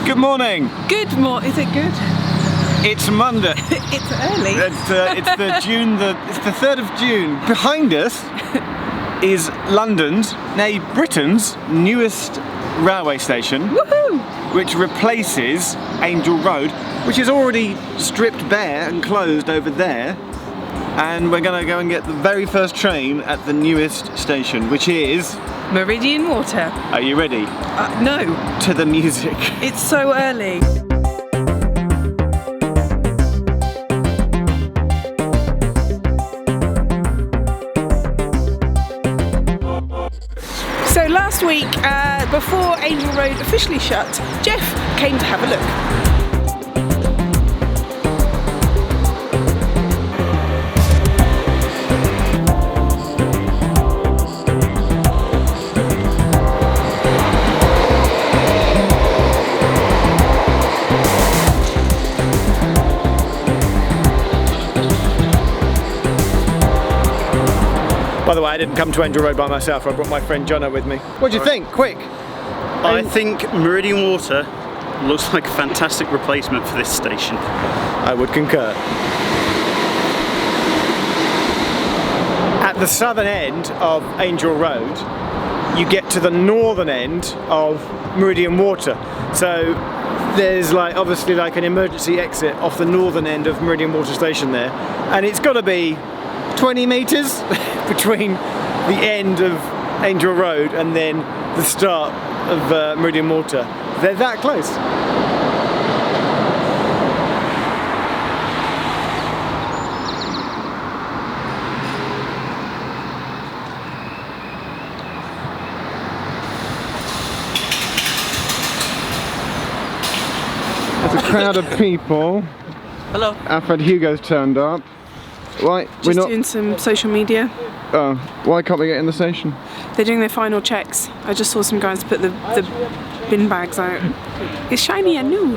Good morning. Good morning. Is it good? It's Monday. It's early. It's the 3rd of June. Behind us is London's, nay Britain's newest railway station. Woohoo! Which replaces Angel Road, which is already stripped bare and closed over there. And we're gonna go and get the very first train at the newest station, which is Meridian Water. Are you ready? No. To the music. It's so early. So last week, before Angel Road officially shut, Jeff came to have a look. By the way, I didn't come to Angel Road by myself, I brought my friend Jono with me. What do you think? Quick! I think Meridian Water looks like a fantastic replacement for this station. I would concur. At the southern end of Angel Road, you get to the northern end of Meridian Water. So there's obviously an emergency exit off the northern end of Meridian Water Station there. And it's got to be 20 metres between the end of Angel Road and then the start of Meridian Water. They're that close. There's a crowd of people. Hello. Our friend Hugo's turned up. Why? Just doing some social media. Oh, why can't we get in the station? They're doing their final checks. I just saw some guys put the bin bags out. It's shiny and new.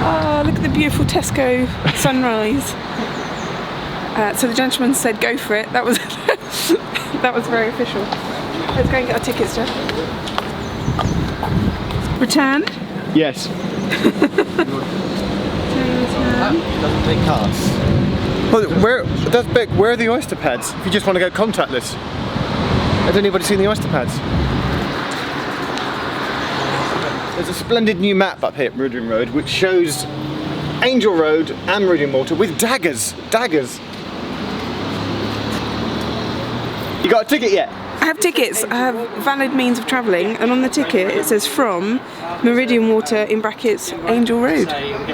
Oh, look at the beautiful Tesco sunrise. So the gentleman said go for it. That was that was very official. Let's go and get our tickets, Jeff. Return? Yes. Doesn't take cards. Well, where are the oyster pads? If you just want to go contactless. Has anybody seen the oyster pads? There's a splendid new map up here at Meridian Road which shows Angel Road and Meridian Water with daggers. Daggers. You got a ticket yet? I have tickets. I have valid means of travelling, and on the ticket it says from Meridian Water in brackets Angel Road. Okay, we've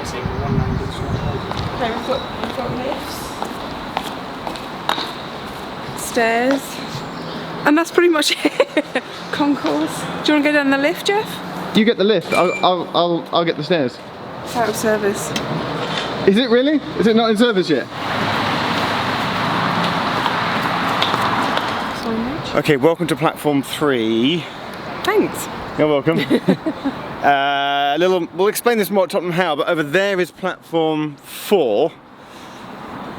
got lifts, stairs, and that's pretty much it. Concourse. Do you want to go down the lift, Jeff? You get the lift. I'll get the stairs. It's out of service. Is it really? Is it not in service yet? Okay, welcome to platform 3. Thanks. You're welcome. We'll explain this more at Tottenham How, but over there is platform 4.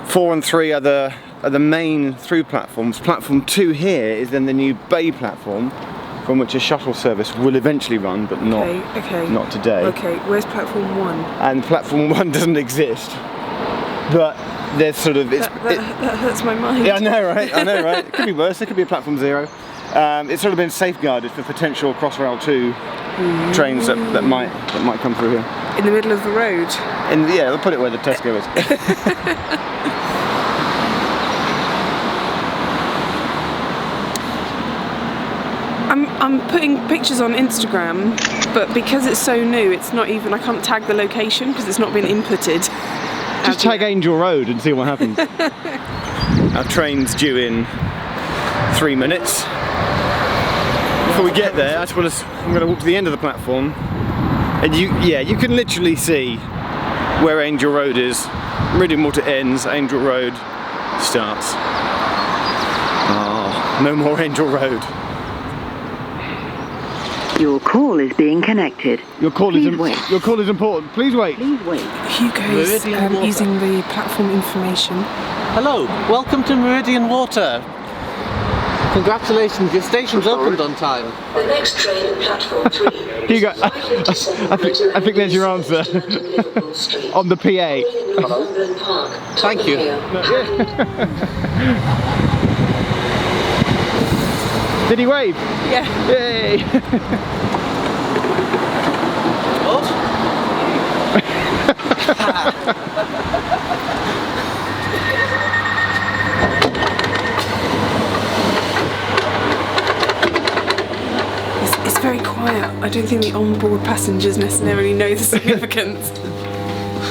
4 and 3 are the main through platforms. Platform 2 here is then the new bay platform, from which a shuttle service will eventually run, but not today. Okay, where's platform 1? And platform 1 doesn't exist. But there's that hurts my mind. Yeah, I know, right? It could be worse. It could be a platform 0. It's sort of been safeguarded for potential Crossrail 2 trains that might come through here. In the middle of the road. Yeah, they'll put it where the Tesco is. I'm putting pictures on Instagram, but because it's so new, it's not even. I can't tag the location because it's not been inputted. Just tag Angel Road and see what happens. Our train's due in 3 minutes. Before we get there, I'm going to walk to the end of the platform, and you can literally see where Angel Road is. Meridian Water ends, Angel Road starts. Ah, no more Angel Road. Your call is being connected. Your call is important. Please wait. Please wait. Hugo's using the platform information. Hello, welcome to Meridian Water. Congratulations, your station's opened on time. The next train at platform 3. Hugo, I think there's your answer. Liverpool Street. On the PA. Northumberland Park. Thank you. Did he wave? Yeah. Yay! It's very quiet. I don't think the onboard passengers necessarily know the significance.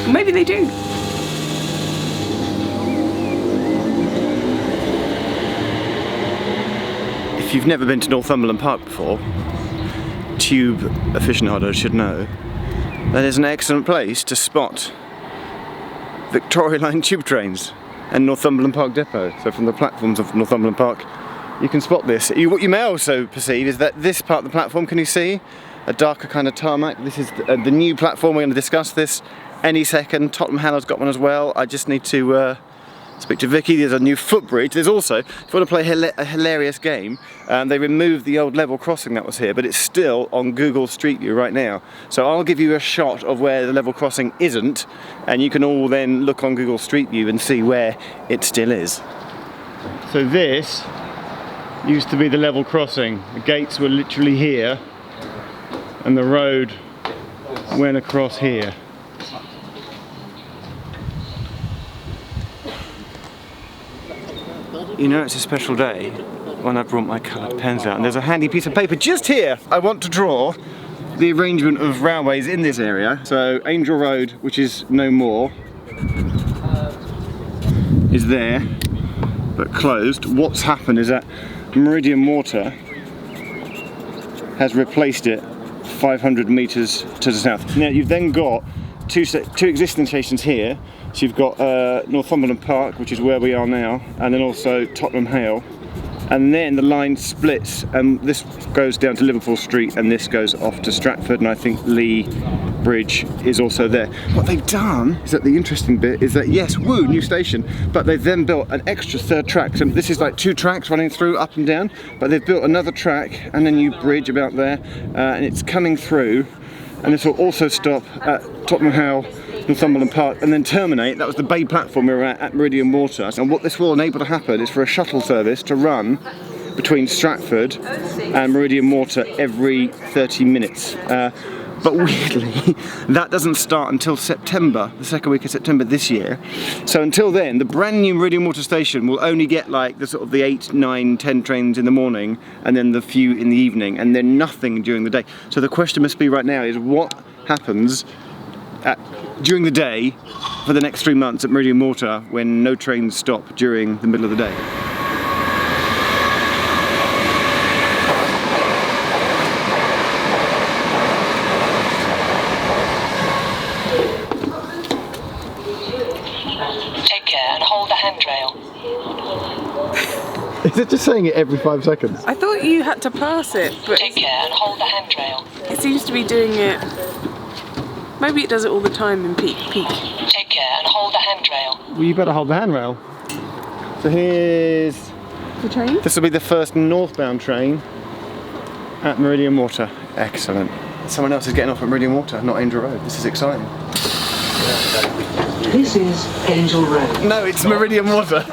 Maybe they do. If you've never been to Northumberland Park before, tube aficionados should know that is an excellent place to spot Victoria Line tube trains and Northumberland Park Depot. So from the platforms of Northumberland Park, you can spot this. What you may also perceive is that this part of the platform, can you see? A darker kind of tarmac. This is the new platform. We're going to discuss this any second. Tottenham Hallow's got one as well. I just need to speak to Vicky. There's a new footbridge. There's also, if you want to play a hilarious game, they removed the old level crossing that was here, but it's still on Google Street View right now. So I'll give you a shot of where the level crossing isn't, and you can all then look on Google Street View and see where it still is. So this used to be the level crossing. The gates were literally here, and the road went across here. You know it's a special day when I brought my coloured pens out, and there's a handy piece of paper just here. I want to draw the arrangement of railways in this area. So Angel Road, which is no more, is there, but closed. What's happened is that Meridian Water has replaced it 500 metres to the south. Now you've then got two existing stations here. So you've got Northumberland Park, which is where we are now, and then also Tottenham Hale. And then the line splits, and this goes down to Liverpool Street, and this goes off to Stratford, and I think Lee Bridge is also there. What they've done is that the interesting bit is that, yes, woo, new station, but they've then built an extra third track. So this is like 2 tracks running through, up and down, but they've built another track and a new bridge about there, and it's coming through, and this will also stop at Tottenham Hale, Northumberland Park, and then terminate. That was the bay platform we were at Meridian Water. And what this will enable to happen is for a shuttle service to run between Stratford and Meridian Water every 30 minutes. But weirdly, that doesn't start until September, the second week of September this year. So until then, the brand new Meridian Water station will only get like the sort of the 8, 9, 10 trains in the morning, and then the few in the evening, and then nothing during the day. So the question must be right now is what happens during the day for the next 3 months at Meridian Water when no trains stop during the middle of the day. Take care and hold the handrail. Is it just saying it every 5 seconds? I thought you had to pass it, but Take care and hold the handrail. it seems to be doing it. Maybe it does it all the time in peak. Take care and hold the handrail. Well, you better hold the handrail. So here's... The train? This will be the first northbound train at Meridian Water. Excellent. Someone else is getting off at Meridian Water, not Angel Road. This is exciting. This is Angel Road. No, it's Meridian Water.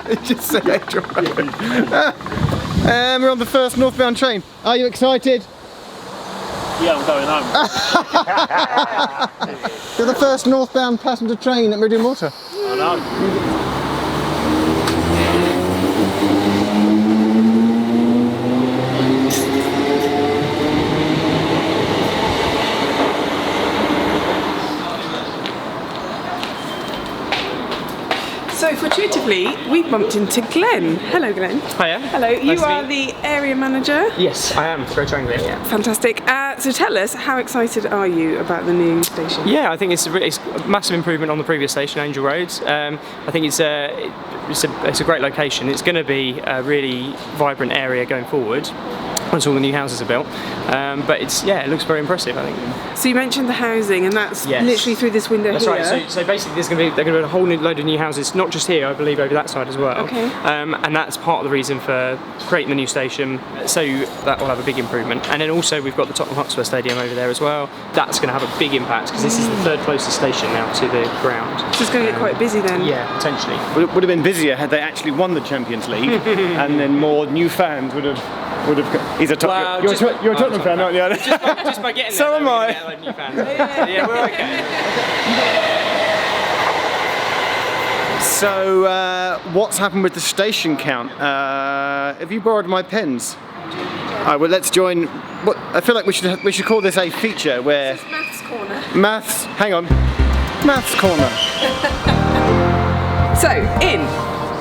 It just said Angel Road. And we're on the first northbound train. Are you excited? Yeah, I'm going home. You're the first northbound passenger train at Meridian Water. I know. So fortuitously, we bumped into Glenn. Hello, Glenn. Hiya. Hello. You Nice to are meet the area manager. Yes, I am. Greater Anglia. Yeah. Fantastic. So tell us, how excited are you about the new station? Yeah, I think it's a massive improvement on the previous station, Angel Road. I think it's a great location. It's going to be a really vibrant area going forward. once all the new houses are built. But it looks very impressive, I think. So you mentioned the housing, and that's literally through this window That's here. right. So basically, they're going to build a whole new load of new houses, not just here, I believe, over that side as well. Okay. And that's part of the reason for creating the new station. So that will have a big improvement. And then also we've got the Tottenham Hotspur Stadium over there as well. That's going to have a big impact because this is the third closest station now to the ground. So it's going to get quite busy then. Yeah, potentially. But it would have been busier had they actually won the Champions League, and then more new fans would have. He's a Tottenham. You're a Tottenham fan, aren't you? Just by getting there, So am I. Get a load of new fans. Yeah, we're okay. So, what's happened with the station count? Have you borrowed my pens? Well, let's join. I feel like we should call this a feature where Maths corner. Hang on, maths corner. So in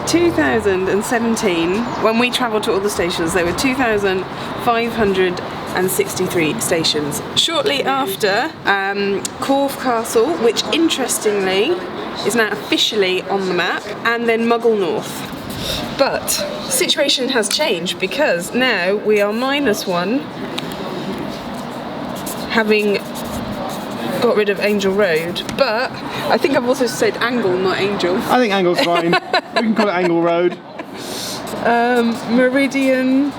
2017, when we travelled to all the stations, there were 2,563 stations. Shortly after, Corfe Castle, which interestingly is now officially on the map, and then Muggle North. But the situation has changed because now we are -1, having got rid of Angel Road. But I think I've also said Angle, not Angel. I think Angle's fine. We can call it Angle Road. Meridian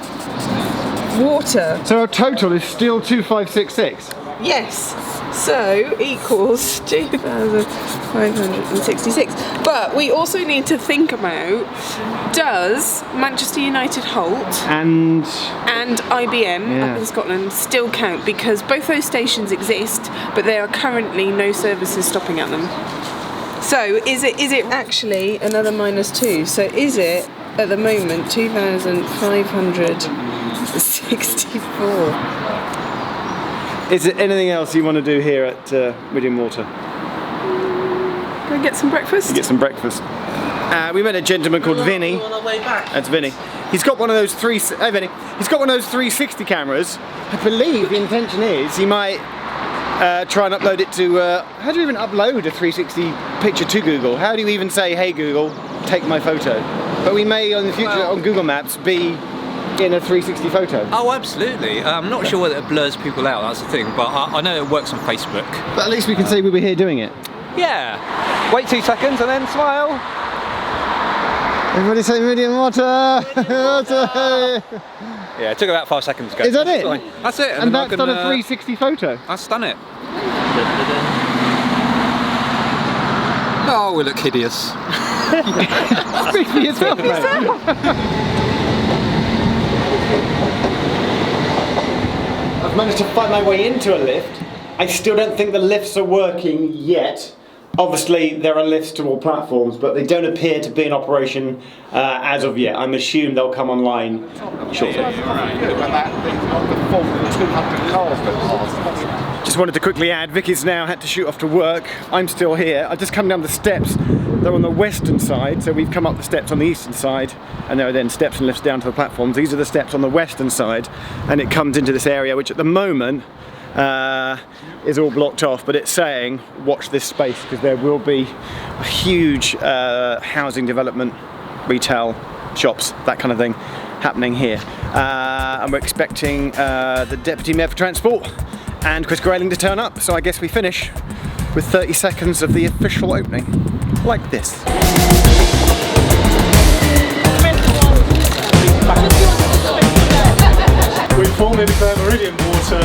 Water. So our total is still 2,566. Yes. So equals 2,566. But we also need to think about, does Manchester United halt And IBM up in Scotland still count? Because both those stations exist, but there are currently no services stopping at them. So is it actually another -2? So is it at the moment 2,564? is there anything else you want to do here at Meridian Water? Go and get some breakfast? Get some breakfast. We met a gentleman called Vinny. On our way back. That's Vinny. He's got one of those Hey Vinny. He's got one of those 360 cameras. I believe the intention is he might try and upload it to. How do you even upload a 360 picture to Google? How do you even say, "Hey Google, take my photo"? But we may, in the future, on Google Maps, be in a 360 photo. Oh, absolutely. I'm not sure whether it blurs people out, that's the thing, but I know it works on Facebook. But at least we can say we were here doing it. Yeah. Wait 2 seconds and then smile. Everybody say Meridian Water! Water! Yeah, it took about 5 seconds ago. Is that it? That's it. And that's done a 360 photo? That's done it. Oh, we look hideous. Speak for yourself, mate. I've managed to find my way into a lift. I still don't think the lifts are working yet. Obviously, there are lifts to all platforms, but they don't appear to be in operation as of yet. I'm assuming they'll come online shortly. Just wanted to quickly add, Vicky's now had to shoot off to work. I'm still here. I've just come down the steps. They're on the western side, so we've come up the steps on the eastern side, and there are then steps and lifts down to the platforms. These are the steps on the western side, and it comes into this area, which at the moment is all blocked off, but it's saying watch this space because there will be a huge housing development, retail, shops, that kind of thing happening here. And we're expecting the Deputy Mayor for Transport and Chris Grayling to turn up, so I guess we finish with 30 seconds of the official opening, like this. We formally declare Meridian Water,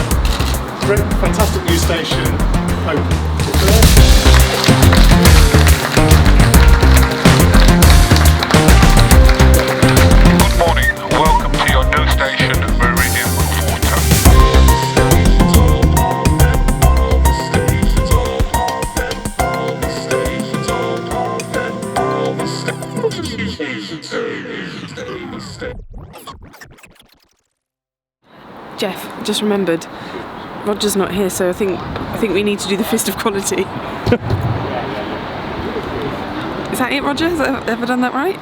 fantastic new station, open. Good morning, welcome to your new station, Meridian Water. Jeff, just remembered, Roger's not here, so I think we need to do the Fist of Quality. Is that it, Roger? Have I done that right?